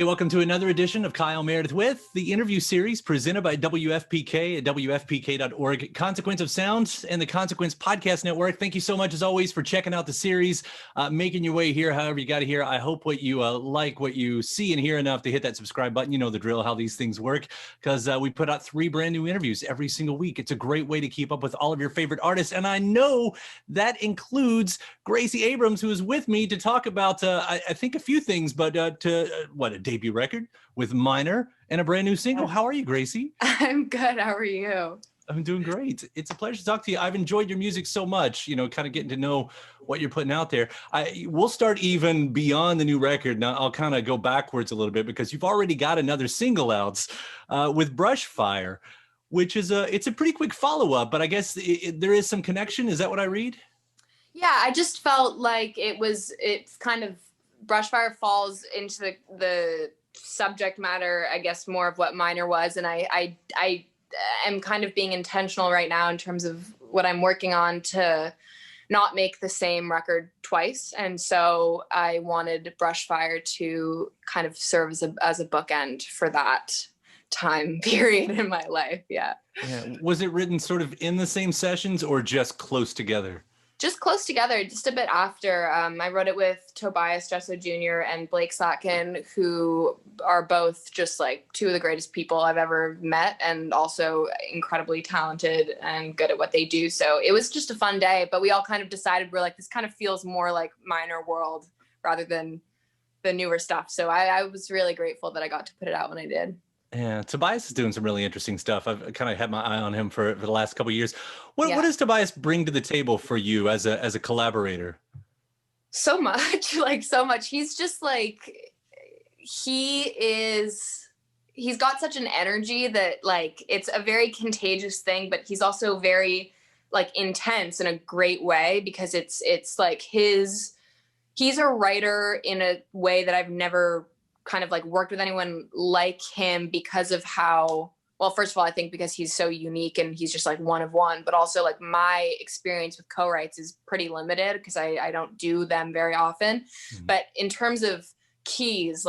Hey, welcome to another edition of Kyle Meredith with the interview series presented by WFPK at WFPK.org, Consequence of Sound and the Consequence Podcast Network. Thank you so much, as always, for checking out the series, making your way here, however you got here. I hope what you like, what you see and hear enough to hit that subscribe button. You know the drill, how these things work, because we put out 3 brand new interviews every single week. It's a great way to keep up with all of your favorite artists. And I know that includes Gracie Abrams, who is with me to talk about, I think, a few things, but a debut record with Minor and a brand new single. How are you, Gracie? I'm good. How are you? I'm doing great. It's a pleasure to talk to you. I've enjoyed your music so much, kind of getting to know what you're putting out there. We'll start even beyond the new record. Now I'll kind of go backwards a little bit because you've already got another single out with Brushfire, which is it's a pretty quick follow-up, but I guess there is some connection. Is that what I read? Yeah, I just felt like it's kind of, Brushfire falls into the subject matter, I guess, more of what Minor was. And I am kind of being intentional right now in terms of what I'm working on to not make the same record twice. And so I wanted Brushfire to kind of serve as a bookend for that time period in my life. Yeah. Was it written sort of in the same sessions or just close together? Just close together, just a bit after. I wrote it with Tobias Jesso Jr. and Blake Sotkin, who are both just like 2 of the greatest people I've ever met, and also incredibly talented and good at what they do. So it was just a fun day, but we all kind of decided, we're like, this kind of feels more like Minor world rather than the newer stuff. So I was really grateful that I got to put it out when I did. Yeah, Tobias is doing some really interesting stuff. I've kind of had my eye on him for the last couple of years. What does Tobias bring to the table for you as a collaborator? So much, so much. He's just like, he's got such an energy that it's a very contagious thing, but he's also very intense in a great way, because it's like he's a writer in a way that I've never kind of worked with anyone like him, because of how, well, first of all, I think because he's so unique and he's just one of one, but also my experience with co-writes is pretty limited because I don't do them very often. Mm-hmm. But in terms of keys,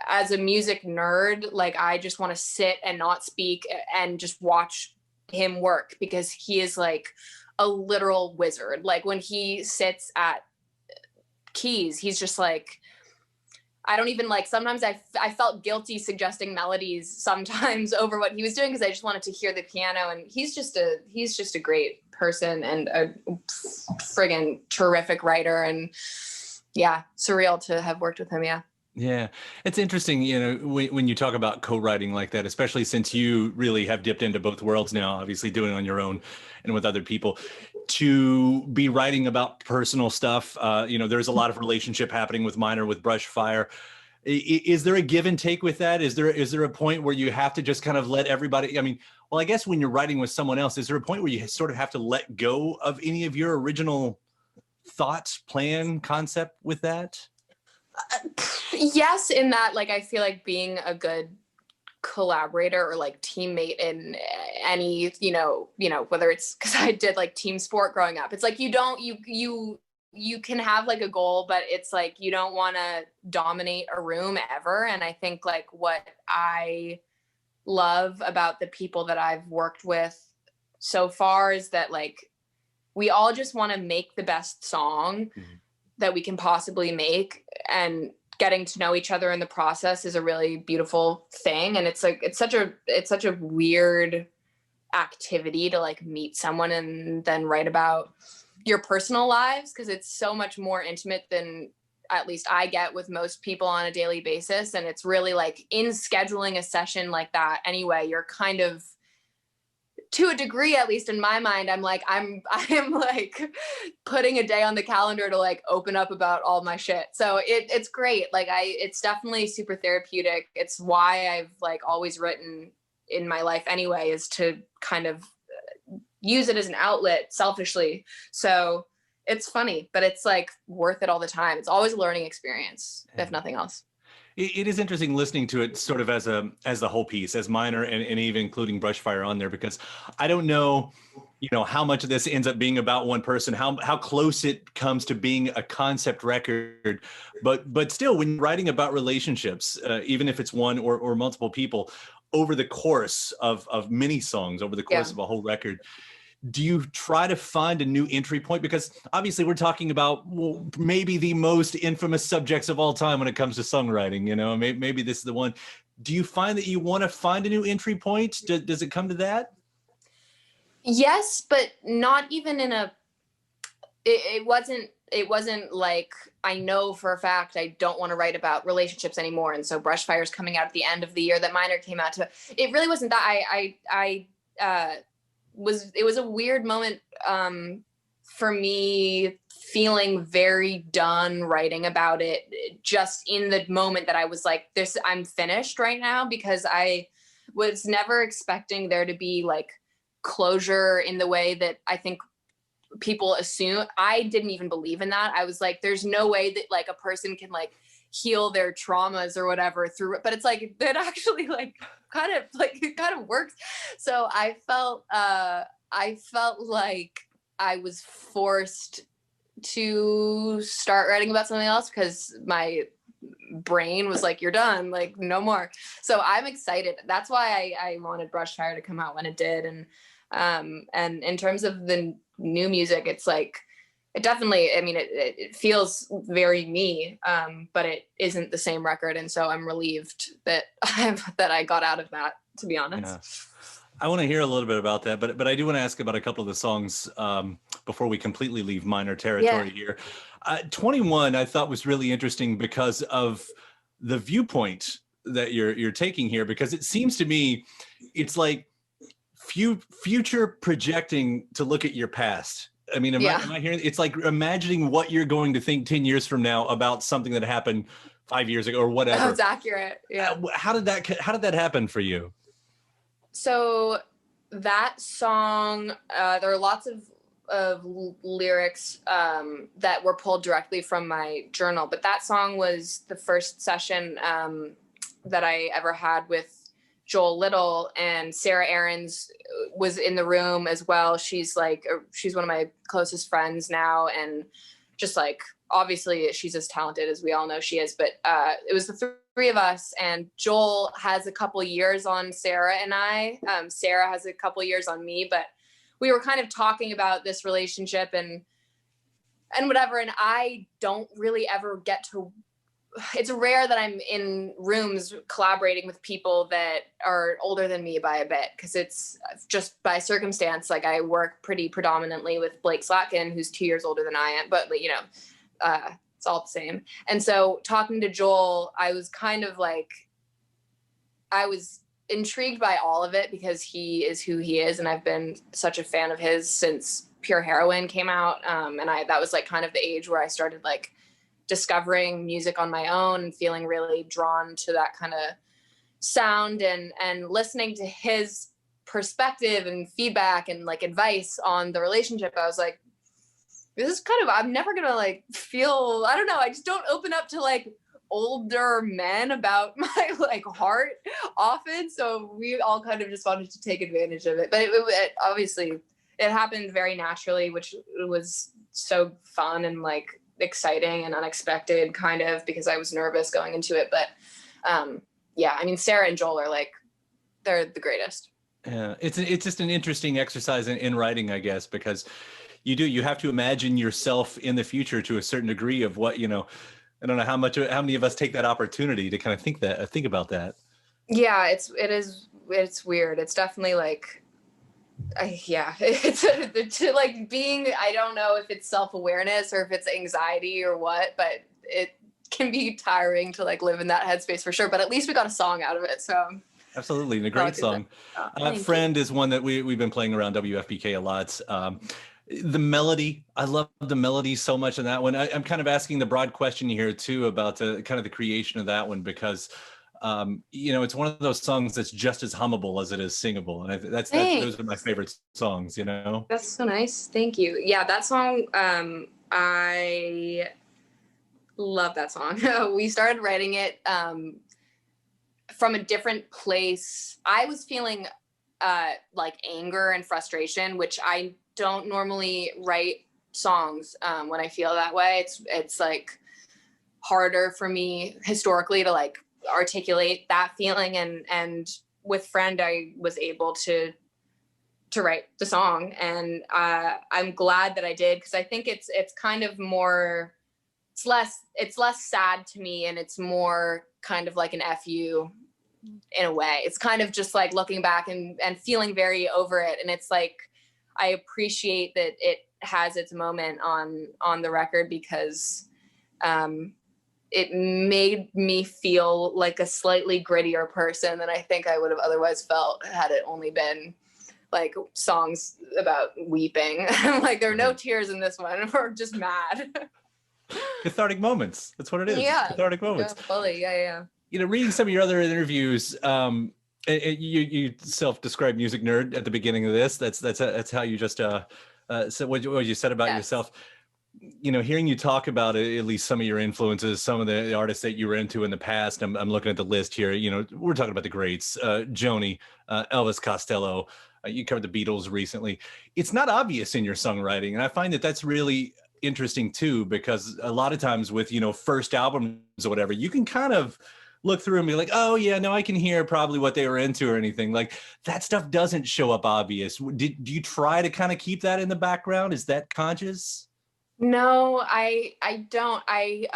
as a music nerd, I just want to sit and not speak and just watch him work, because he is a literal wizard. When he sits at keys, he's just I don't even sometimes I felt guilty suggesting melodies sometimes over what he was doing, because I just wanted to hear the piano. And he's just a great person and a friggin' terrific writer. And yeah, surreal to have worked with him. Yeah. Yeah, it's interesting, when you talk about co-writing like that, especially since you really have dipped into both worlds now, obviously doing it on your own and with other people, to be writing about personal stuff. There's a lot of relationship happening with Minor, with Brushfire. Is there a give and take with that? Is there a point where you have to just kind of let everybody, I guess when you're writing with someone else, is there a point where you sort of have to let go of any of your original thoughts, plan, concept with that? Yes, in that I feel like being a good collaborator or teammate in any whether it's, because I did team sport growing up, it's you can have a goal, but it's you don't want to dominate a room ever. And I think what I love about the people that I've worked with so far is that we all just want to make the best song that we can possibly make, and getting to know each other in the process is a really beautiful thing. And it's such a weird activity to meet someone and then write about your personal lives, because it's so much more intimate than at least I get with most people on a daily basis. And it's really in scheduling a session like that anyway, you're kind of, to a degree, at least in my mind, I am putting a day on the calendar to open up about all my shit. So it's great. It's definitely super therapeutic. It's why I've always written in my life anyway, is to kind of use it as an outlet selfishly. So it's funny, but it's worth it all the time. It's always a learning experience, if nothing else. It is interesting listening to it sort of as the whole piece, as Minor and even including Brushfire on there, because I don't know you know, how much of this ends up being about one person, how close it comes to being a concept record. But still, when you're writing about relationships, even if it's one or multiple people, over the course of many songs, over the course of a whole record, do you try to find a new entry point? Because obviously we're talking about maybe the most infamous subjects of all time when it comes to songwriting, you know, maybe this is the one. Do you find that you want to find a new entry point? Does it come to that? Yes, but not even in a, it wasn't like, I know for a fact I don't want to write about relationships anymore. And so Brushfire is coming out at the end of the year that Minor came out to. It really wasn't that. It was a weird moment for me, feeling very done writing about it, just in the moment that I was like, I'm finished right now, because I was never expecting there to be like closure in the way that I think people assume. I didn't even believe in that. I was like, there's no way that like a person can like heal their traumas or whatever through it, but it's like that actually like kind of works. So I felt like I was forced to start writing about something else, because my brain was like, you're done, like no more. So I'm excited. That's why I wanted Brushfire to come out when it did. And in terms of the new music, it's like, it definitely, I mean, it feels very me, but it isn't the same record. And so I'm relieved that I got out of that, to be honest. Yeah. I want to hear a little bit about that, but I do want to ask about a couple of the songs before we completely leave Minor territory here. 21, I thought was really interesting because of the viewpoint that you're taking here, because it seems to me it's like future projecting to look at your past. I mean, am I hearing? It's like imagining what you're going to think 10 years from now about something that happened 5 years ago or whatever. That's accurate. Yeah. How did that happen for you? So that song, there are lots of lyrics that were pulled directly from my journal, but that song was the first session that I ever had with Joel Little, and Sarah Aarons was in the room as well. She's one of my closest friends now, and just like, obviously she's as talented as we all know she is, but it was the three of us, and Joel has a couple years on Sarah and I. Sarah has a couple years on me, but we were kind of talking about this relationship and whatever, and I don't really ever get to, it's rare that I'm in rooms collaborating with people that are older than me by a bit, because it's just by circumstance. Like, I work pretty predominantly with Blake Slatkin, who's 2 years older than I am, but you know, it's all the same. And so talking to Joel, I was kind of like, I was intrigued by all of it because he is who he is, and I've been such a fan of his since Pure Heroin came out. And that was like kind of the age where I started like discovering music on my own and feeling really drawn to that kind of sound, and listening to his perspective and feedback and like advice on the relationship. I was like, this is kind of, I'm never gonna like feel, I don't know, I just don't open up to like older men about my like heart often. So we all kind of just wanted to take advantage of it, but it obviously it happened very naturally, which was so fun and like exciting and unexpected, kind of, because I was nervous going into it. But yeah, I mean, Sarah and Joel are like, they're the greatest. Yeah, it's just an interesting exercise in writing, I guess, because you have to imagine yourself in the future to a certain degree of what, you know, I don't know how many of us take that opportunity to kind of think about that. Yeah, it's weird. It's definitely like, it's to like being, I don't know if it's self-awareness or if it's anxiety or what, but it can be tiring to like live in that headspace for sure. But at least we got a song out of it. So absolutely, and a great song. Friend is one that we've been playing around WFPK a lot. The melody, I love the melody so much in that one. I'm kind of asking the broad question here too about the kind of the creation of that one, because you know, it's one of those songs that's just as hummable as it is singable, and those are my favorite songs. You know, that's so nice. Thank you. Yeah, that song. I love that song. We started writing it from a different place. I was feeling like anger and frustration, which I don't normally write songs when I feel that way. It's like harder for me historically to like articulate that feeling, and with Friend I was able to write the song, and I'm glad that I did, because I think it's kind of more, it's less sad to me, and it's more kind of like an FU in a way. It's kind of just like looking back and feeling very over it, and it's like I appreciate that it has its moment on the record, because it made me feel like a slightly grittier person than I think I would have otherwise felt had it only been like songs about weeping. Like there are no tears in this one. We're just mad. Cathartic moments. That's what it is. Yeah. Cathartic moments. Yeah, fully. Yeah. You know, reading some of your other interviews, you self-described music nerd at the beginning of this. That's how you just said what you said about yourself. You know, hearing you talk about it, at least some of your influences, some of the artists that you were into in the past. I'm looking at the list here. You know, we're talking about the greats, Joni, Elvis Costello. You covered the Beatles recently. It's not obvious in your songwriting, and I find that that's really interesting too, because a lot of times with, you know, first albums or whatever, you can kind of look through and be like, oh yeah, no, I can hear probably what they were into or anything. Like that stuff doesn't show up obvious. Do you try to kind of keep that in the background? Is that conscious? No, I don't. It's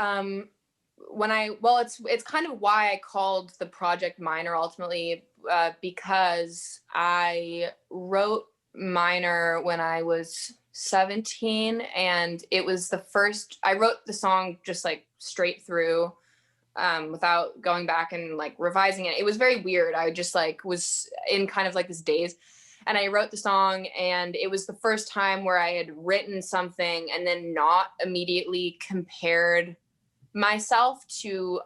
kind of why I called the project Minor ultimately, because I wrote Minor when I was 17, and it was the first, I wrote the song just like straight through, without going back and like revising it. It was very weird. I just like was in kind of like this daze. And I wrote the song, and it was the first time where I had written something and then not immediately compared myself to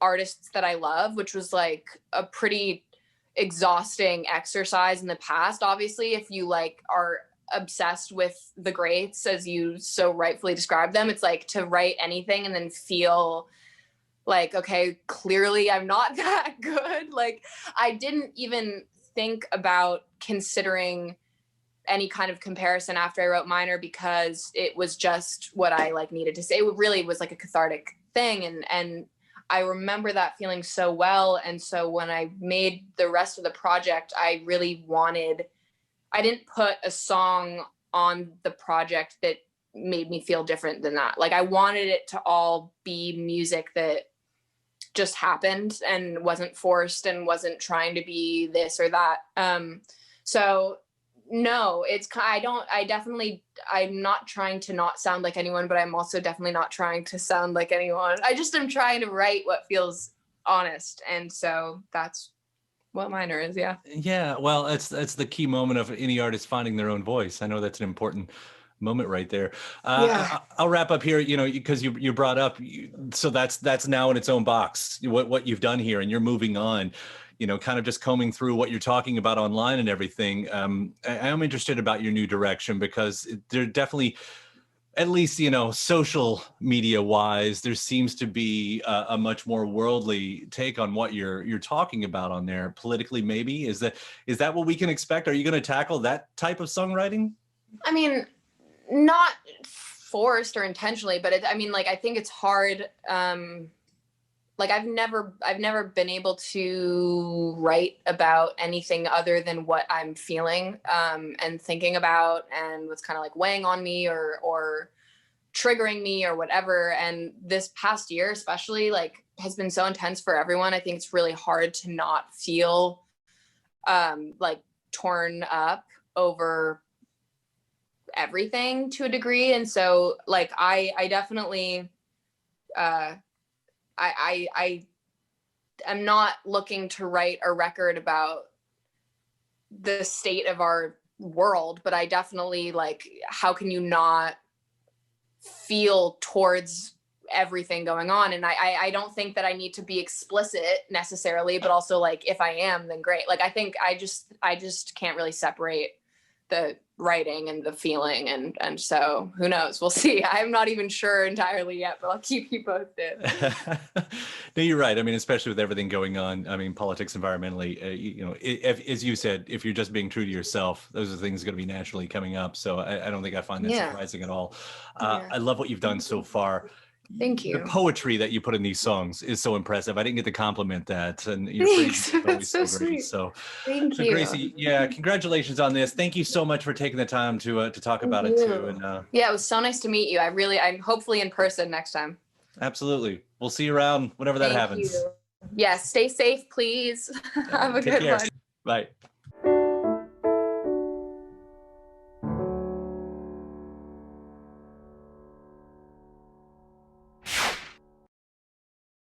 artists that I love, which was like a pretty exhausting exercise in the past. Obviously, if you like are obsessed with the greats, as you so rightfully describe them, it's like to write anything and then feel like, okay, clearly I'm not that good. Like I didn't even think about considering any kind of comparison after I wrote Minor, because it was just what I like needed to say. It really was like a cathartic thing, and I remember that feeling so well. And so when I made the rest of the project, I didn't put a song on the project that made me feel different than that. Like I wanted it to all be music that just happened and wasn't forced and wasn't trying to be this or that. So no, I'm not trying to not sound like anyone, but I'm also definitely not trying to sound like anyone. I just am trying to write what feels honest. And so that's what Minor is. Yeah. Yeah. Well, that's the key moment of any artist finding their own voice. I know that's an important moment right there. I'll wrap up here, you know, because you brought up, so that's now in its own box, what you've done here, and you're moving on, you know, kind of just combing through what you're talking about online and everything. I am interested about your new direction, because there definitely, at least, you know, social media wise, there seems to be a much more worldly take on what you're talking about on there politically. Maybe is that what we can expect? Are you going to tackle that type of songwriting? I mean, not forced or intentionally, but like I think it's hard. Like I've never been able to write about anything other than what I'm feeling and thinking about, and what's kind of like weighing on me or triggering me or whatever. And this past year especially like has been so intense for everyone. I think it's really hard to not feel like torn up over everything to a degree. And so like I definitely I am not looking to write a record about the state of our world, but I definitely like, how can you not feel towards everything going on? And I don't think that I need to be explicit necessarily, but also like if I am, then great. Like I think I just can't really separate the writing and the feeling, and so who knows, we'll see. I'm not even sure entirely yet, but I'll keep you posted. No, you're right. I mean, especially with everything going on, I mean, politics, environmentally, as you said, if you're just being true to yourself, those are things going to be naturally coming up. So I don't think I find that surprising at all. I love what you've done so far. Thank you. The poetry that you put in these songs is so impressive. I didn't get to compliment that, and your phrasing is always so great. So, thank you, Gracie. Yeah, congratulations on this. Thank you so much for taking the time to talk about it too. And yeah, it was so nice to meet you. I'm hopefully in person next time. Absolutely. We'll see you around whenever that happens. Yes, stay safe, please. Have a good one. Bye.